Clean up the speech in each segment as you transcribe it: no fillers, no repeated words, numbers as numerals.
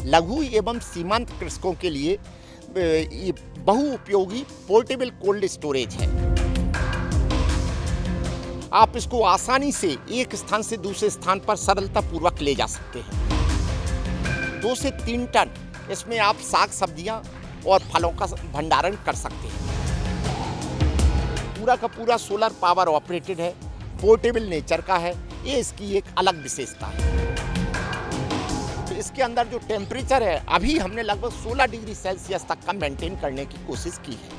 लघु एवं सीमांत कृषकों के लिए ये बहुउपयोगी पोर्टेबल कोल्ड स्टोरेज है। आप इसको आसानी से एक स्थान से दूसरे स्थान पर सरलतापूर्वक ले जा सकते हैं। 2 से 3 टन इसमें आप साग सब्जियां और फलों का भंडारण कर सकते हैं। पूरा का पूरा सोलर पावर ऑपरेटेड है, पोर्टेबल नेचर का है, ये इसकी एक अलग विशेषता है। तो इसके अंदर जो टेम्परेचर है, अभी हमने लगभग 16 डिग्री सेल्सियस तक का मेंटेन करने की कोशिश की है।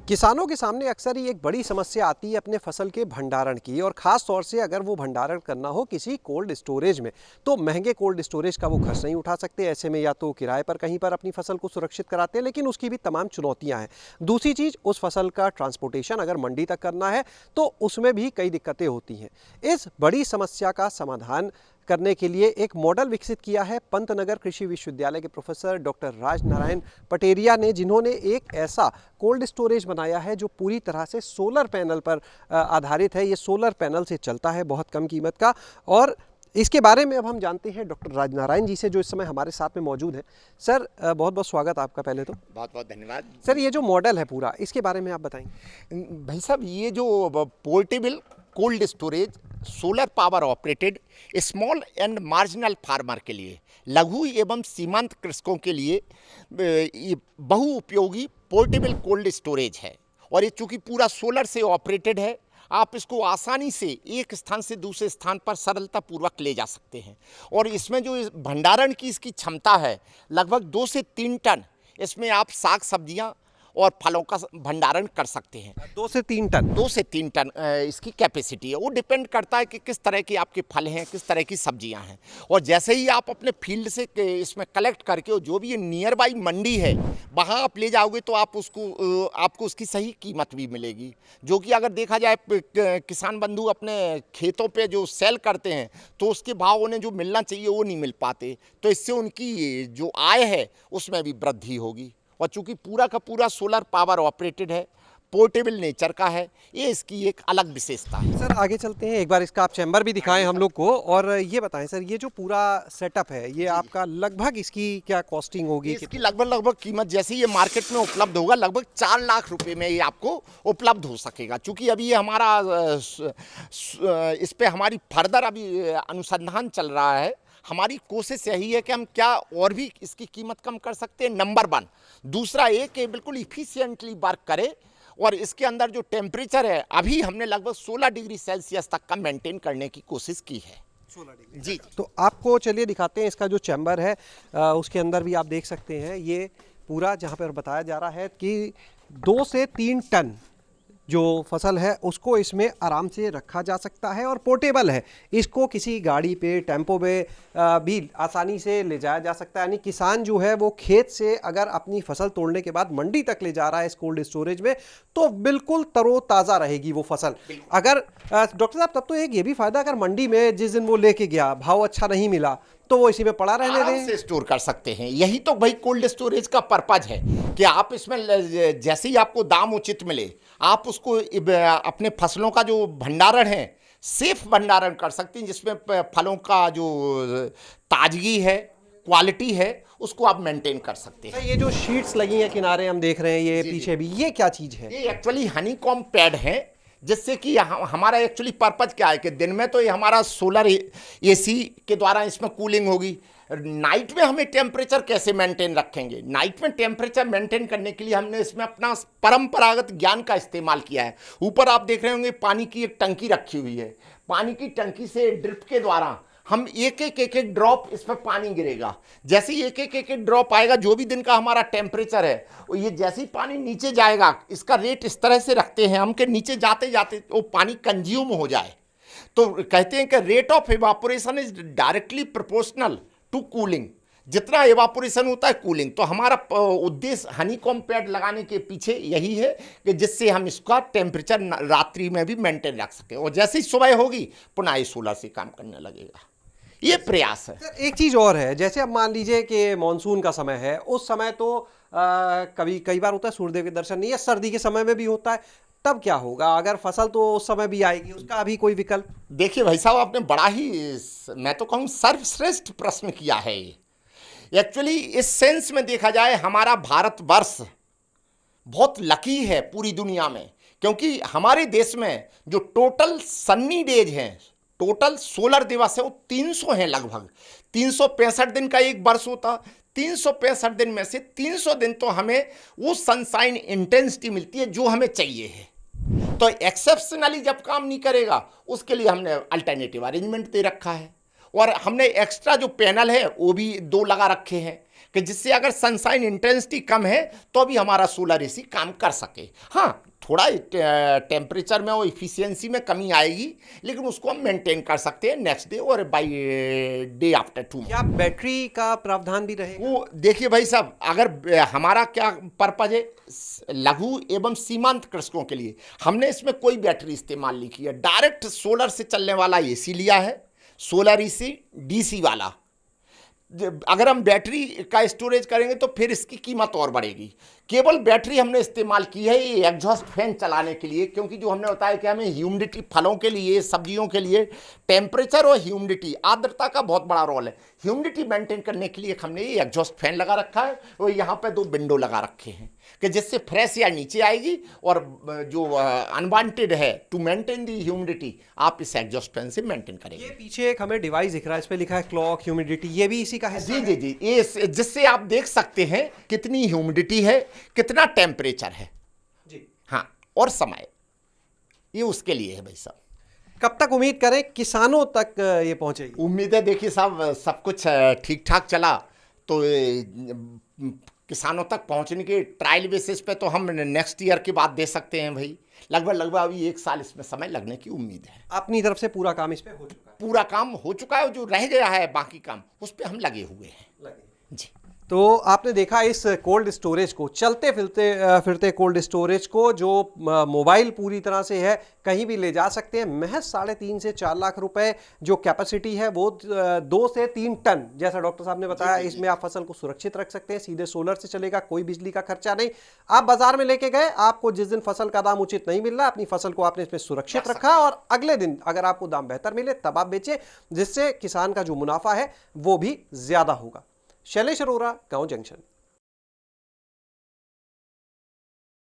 किसानों के सामने अक्सर ही एक बड़ी समस्या आती है अपने फसल के भंडारण की, और ख़ास तौर से अगर वो भंडारण करना हो किसी कोल्ड स्टोरेज में, तो महंगे कोल्ड स्टोरेज का वो खर्च नहीं उठा सकते। ऐसे में या तो किराए पर कहीं पर अपनी फसल को सुरक्षित कराते हैं, लेकिन उसकी भी तमाम चुनौतियां हैं। दूसरी चीज़, उस फसल का ट्रांसपोर्टेशन अगर मंडी तक करना है तो उसमें भी कई दिक्कतें होती हैं। इस बड़ी समस्या का समाधान करने के लिए एक मॉडल विकसित किया है पंतनगर कृषि विश्वविद्यालय के प्रोफेसर डॉक्टर राजनारायण पटेरिया ने, जिन्होंने एक ऐसा कोल्ड स्टोरेज बनाया है जो पूरी तरह से सोलर पैनल पर आधारित है। ये सोलर पैनल से चलता है, बहुत कम कीमत का। और इसके बारे में अब हम जानते हैं डॉक्टर राजनारायण जी से, जो इस समय हमारे साथ में मौजूद हैं। सर, बहुत बहुत स्वागत आपका। पहले तो बहुत बहुत धन्यवाद सर। ये जो मॉडल है पूरा, इसके बारे में आप बताएंगे। भाई साहब, ये जो portable cold storage solar power operated small and marginal farmer के लिए, लघु एवं सीमांत कृषकों के लिए ये बहुउपयोगी पोर्टेबल कोल्ड स्टोरेज है। और ये चूँकि पूरा सोलर से ऑपरेटेड है, आप इसको आसानी से एक स्थान से दूसरे स्थान पर सरलतापूर्वक ले जा सकते हैं। और इसमें जो भंडारण की इसकी क्षमता है, लगभग 2 से 3 टन इसमें आप साग सब्जियां और फलों का भंडारण कर सकते हैं। 2 से 3 टन 2 से 3 टन इसकी कैपेसिटी है। वो डिपेंड करता है कि किस तरह के आपके फल हैं, किस तरह की सब्जियां हैं। और जैसे ही आप अपने फील्ड से इसमें कलेक्ट करके जो भी नियर बाई मंडी है वहाँ आप ले जाओगे तो आपको उसकी सही कीमत भी मिलेगी। जो कि अगर देखा जाए किसान बंधु अपने खेतों पे जो सेल करते हैं तो उसके भाव उन्हें जो मिलना चाहिए वो नहीं मिल पाते। तो इससे उनकी जो आय है उसमें भी वृद्धि होगी। और चूँकि पूरा का पूरा सोलर पावर ऑपरेटेड है, पोर्टेबल नेचर का है, ये इसकी एक अलग विशेषता है। सर, आगे चलते हैं। एक बार इसका आप चैम्बर भी दिखाएं हम लोग को, और ये बताएं सर, ये जो पूरा सेटअप है, ये आपका लगभग इसकी क्या कॉस्टिंग होगी? इसकी लगभग कीमत जैसे ये मार्केट में उपलब्ध होगा, लगभग 4 लाख रुपए में ये आपको उपलब्ध हो सकेगा। चूँकि अभी ये हमारा इस पर हमारी फर्दर अभी अनुसंधान चल रहा है। हमारी कोशिश यही है कि हम क्या और भी इसकी कीमत कम कर सकते हैं, नंबर 1। दूसरा एक कि बिल्कुल इफिशिएंटली वर्क करे। और इसके अंदर जो टेम्परेचर है, अभी हमने लगभग 16 डिग्री सेल्सियस तक का मेंटेन करने की कोशिश की है। 16 डिग्री जी। तो आपको चलिए दिखाते हैं इसका जो चैम्बर है। उसके अंदर भी आप देख सकते हैं, ये पूरा जहाँ पर बताया जा रहा है कि 2 से 3 टन जो फसल है उसको इसमें आराम से रखा जा सकता है, और पोर्टेबल है। इसको किसी गाड़ी पे, टेम्पो पे भी आसानी से ले जाया जा सकता है। यानी किसान जो है वो खेत से अगर अपनी फसल तोड़ने के बाद मंडी तक ले जा रहा है इस कोल्ड स्टोरेज में, तो बिल्कुल तरोताज़ा रहेगी वो फसल। अगर डॉक्टर साहब, तब तो एक ये भी फायदा, अगर मंडी में जिस दिन वो लेके गया भाव अच्छा नहीं मिला तो वो इसी में पड़ा रहने दें, से स्टोर कर सकते हैं। यही तो भाई कोल्ड स्टोरेज का पर्पज है कि आप इसमें जैसे ही आपको दाम उचित मिले, आप उसको अपने फसलों का जो भंडारण है सेफ भंडारण कर सकते हैं, जिसमें फलों का जो ताजगी है, क्वालिटी है, उसको आप मेंटेन कर सकते हैं। ये जो शीट्स लगी हैं किनारे हम देख रहे हैं, ये पीछे भी, ये क्या चीज़ है? ये एक्चुअली हनीकॉम्ब पैड है, जिससे कि हमारा एक्चुअली पर्पज क्या है कि दिन में तो ये हमारा सोलर एसी के द्वारा इसमें कूलिंग होगी। नाइट में हमें टेम्परेचर कैसे मेंटेन रखेंगे? नाइट में टेम्परेचर मेंटेन करने के लिए हमने इसमें अपना परंपरागत ज्ञान का इस्तेमाल किया है। ऊपर आप देख रहे होंगे पानी की एक टंकी रखी हुई है। पानी की टंकी से ड्रिप के द्वारा हम एक ड्रॉप इस पर पानी गिरेगा। जैसे ही एक ड्रॉप आएगा, जो भी दिन का हमारा टेम्परेचर है, ये जैसे ही पानी नीचे जाएगा, इसका रेट इस तरह से रखते हैं हम कि नीचे जाते जाते वो पानी कंज्यूम हो जाए। तो कहते हैं कि rate of evaporation is directly proportional to cooling. जितना एवापोरेशन होता है कूलिंग। तो हमारा उद्देश्य हनीकॉम्ब पैड लगाने के पीछे यही है कि जिससे हम इसका टेम्परेचर रात्रि में भी मेंटेन रख सकें, और जैसे ही सुबह होगी पुनः ये सोलर से काम करने लगेगा। ये प्रयास है। सर, एक चीज़ और है, जैसे अब मान लीजिए कि मानसून का समय है, उस समय तो कई बार होता है सूर्यदेव के दर्शन नहीं, या सर्दी के समय में भी होता है, तब क्या होगा? अगर फसल तो उस समय भी आएगी, उसका अभी कोई विकल्प? देखिए भाई साहब, आपने बड़ा ही मैं तो कहूँ सर्वश्रेष्ठ प्रश्न किया है ये। एक्चुअली इस सेंस में देखा जाए, हमारा भारतवर्ष बहुत लकी है पूरी दुनिया में, क्योंकि हमारे देश में जो टोटल सन्नी डेज हैं, टोटल सोलर दिवस है, वो 300 हैं लगभग। 365 दिन का एक वर्ष होता, 365 दिन में से 300 दिन तो हमें वो सनशाइन इंटेंसिटी मिलती है जो हमें चाहिए है। तो एक्सेप्शनली जब काम नहीं करेगा, उसके लिए हमने अल्टरनेटिव अरेंजमेंट दे रखा है, और हमने एक्स्ट्रा जो पैनल है वो भी 2 लगा रखे हैं, कि जिससे अगर सनशाइन इंटेंसिटी कम है तो भी हमारा सोलर एसी काम कर सके। हाँ, थोड़ा टेम्परेचर में और इफिशियंसी में कमी आएगी, लेकिन उसको हम मेंटेन कर सकते हैं नेक्स्ट डे और बाय डे आफ्टर 2। क्या बैटरी का प्रावधान भी रहेगा? वो देखिए भाई साहब, अगर हमारा क्या पर्पज है, लघु एवं सीमांत कृषकों के लिए हमने इसमें कोई बैटरी इस्तेमाल नहीं किया, डायरेक्ट सोलर से चलने वाला एसी लिया है, सोलर एसी डीसी वाला। अगर हम बैटरी का स्टोरेज करेंगे तो फिर इसकी कीमत और बढ़ेगी। केवल बैटरी हमने इस्तेमाल की है ये एग्जॉस्ट फैन चलाने के लिए, क्योंकि जो हमने बताया कि हमें ह्यूमिडिटी, फलों के लिए, सब्जियों के लिए टेम्परेचर और ह्यूमिडिटी, आर्द्रता का बहुत बड़ा रोल है। ह्यूमिडिटी मेंटेन करने के लिए हमने ये एग्जॉस्ट फैन लगा रखा है, और यहाँ पे 2 विंडो लगा रखे हैं कि जिससे फ्रेश एयर नीचे आएगी, और जो अनवांटेड है टू मेंटेन दी ह्यूमिडिटी, आप इस एग्जॉस्ट फैन से मेंटेन करेंगे। ये पीछे एक हमें डिवाइस दिख रहा है, इस पे लिखा है क्लॉक, ह्यूमिडिटी, ये भी इसी का हिस्सा जी है? जी जी, ये जिससे आप देख सकते हैं कितनी ह्यूमिडिटी है, कितना टेम्परेचर है जी। हाँ, और समय, ये उसके लिए है भाई साहब। कब तक उम्मीद करें किसानों तक ये पहुंचेगी? उम्मीद है, देखिए साहब, सब कुछ ठीक ठाक चला तो किसानों तक पहुंचने के ट्रायल बेसिस पे तो हम नेक्स्ट ईयर की बात दे सकते हैं भाई। लगभग अभी 1 साल इसमें समय लगने की उम्मीद है। अपनी तरफ से पूरा काम इस पे हो चुका है? पूरा काम हो चुका है, जो रह गया है बाकी काम, उस पर हम लगे हुए हैं जी। तो आपने देखा इस कोल्ड स्टोरेज को, चलते फिरते कोल्ड स्टोरेज को, जो मोबाइल पूरी तरह से है, कहीं भी ले जा सकते हैं। महज 3.5 से 4 लाख रुपए जो कैपेसिटी है, वो 2 से 3 टन, जैसा डॉक्टर साहब ने बताया, इसमें आप फसल को सुरक्षित रख सकते हैं। सीधे सोलर से चलेगा, कोई बिजली का खर्चा नहीं। आप बाजार में लेके गए, आपको जिस दिन फसल का दाम उचित नहीं मिल रहा, अपनी फसल को आपने इसमें सुरक्षित रखा, और अगले दिन अगर आपको दाम बेहतर मिले तब आप बेचे, जिससे किसान का जो मुनाफा है वो भी ज्यादा होगा। शैलेश अरोरा, गांव जंक्शन।